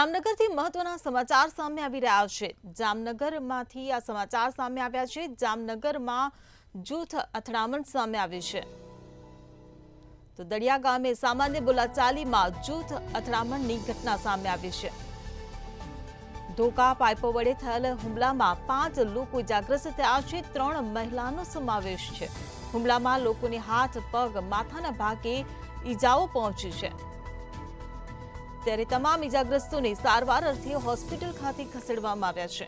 જામનગરથી મહત્વના સમાચાર સામે આવી રહ્યા છે। જામનગરમાંથી આ સમાચાર સામે આવ્યા છે। જામનગરમાં જૂથ અથડામણ સામે આવી છે। તો દડિયા ગામે સામાન્ય બોલાચાલીમાં જૂથ અથડામણની ઘટના સામે આવી છે। ધોકા પાઇપો વડે થયેલ હુમલામાં 5 લોકો ઇજાગ્રસ્ત થયા છે। 3 મહિલાનો સમાવેશ છે। હુમલામાં લોકોને હાથ પગ માથાના ભાગે ઈજાઓ પહોંચી છે। ત્યારે તમામ ઇજાગ્રસ્તોને સારવાર અર્થે હોસ્પિટલ ખાતે ખસેડવામાં આવ્યા છે।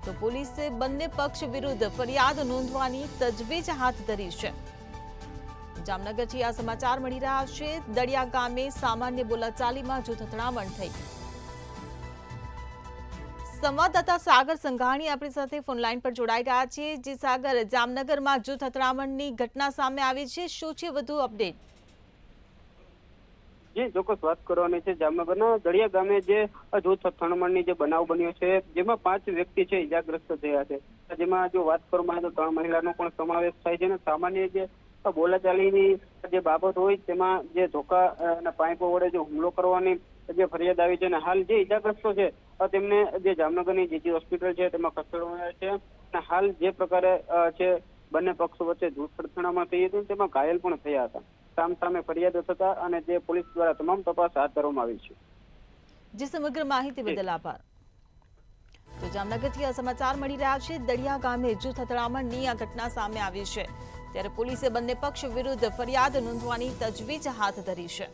તો પોલીસે બંને પક્ષ વિરુદ્ધ ફરિયાદ નોંધવાની તજવીજ હાથ ધરી છે। જામનગરથી આ સમાચાર મળી રહ્યા છે। દડિયા ગામે સામાન્ય બોલાચાલીમાં જૂથ અથડામણ થઈ। સંવાદદાતા સાગર સંઘાણી આપણી સાથે ફોનલાઈન પર જોડાઈ ગયા છે। જે સાગર, જામનગરમાં જૂથ અથડામણની ઘટના સામે આવી છે, શું છે વધુ અપડેટ? જે ચોક્કસ વાત કરવાની છે। જામનગરના દડિયા ગામે જે જૂથ અથડામણની જે બનાવ બન્યો છે, જેમાં 5 વ્યક્તિ છે ઇજાગ્રસ્ત થયા છે। જેમાં જો વાત કરવામાં આવે તો 3 મહિલાનો પણ સમાવેશ થાય છે। અને સામાન્ય જે બોલાચાલીની જે બાબત હોય તેમાં જે ધોકા અને પાઇપો વડે જે હુમલો કરવાની જે ફરિયાદ આવી છે, અને હાલ જે ઇજાગ્રસ્તો છે તેમને જે જામનગરની જીજી હોસ્પિટલ છે તેમાં ખસેડવામાં આવ્યા છે। અને હાલ જે પ્રકારે છે બંને પક્ષો વચ્ચે જૂથ અથડામણ થઈ હતી, તેમાં ઘાયલ પણ થયા હતા। સામે ફરિયાદ થતા અને જે પોલીસ દ્વારા તમામ તપાસ હાથ ધરવામાં આવી છે। જે સમગ્ર માહિતી બદલ આભાર। તો જામનગરથી આ સમાચાર મળી રહ્યા છે। દડિયા ગામે જૂથ અથડામણની આ ઘટના સામે આવી છે, ત્યારે પોલીસે બંને પક્ષ વિરુદ્ધ ફરિયાદ નોંધવાની તજવીજ હાથ ધરી છે।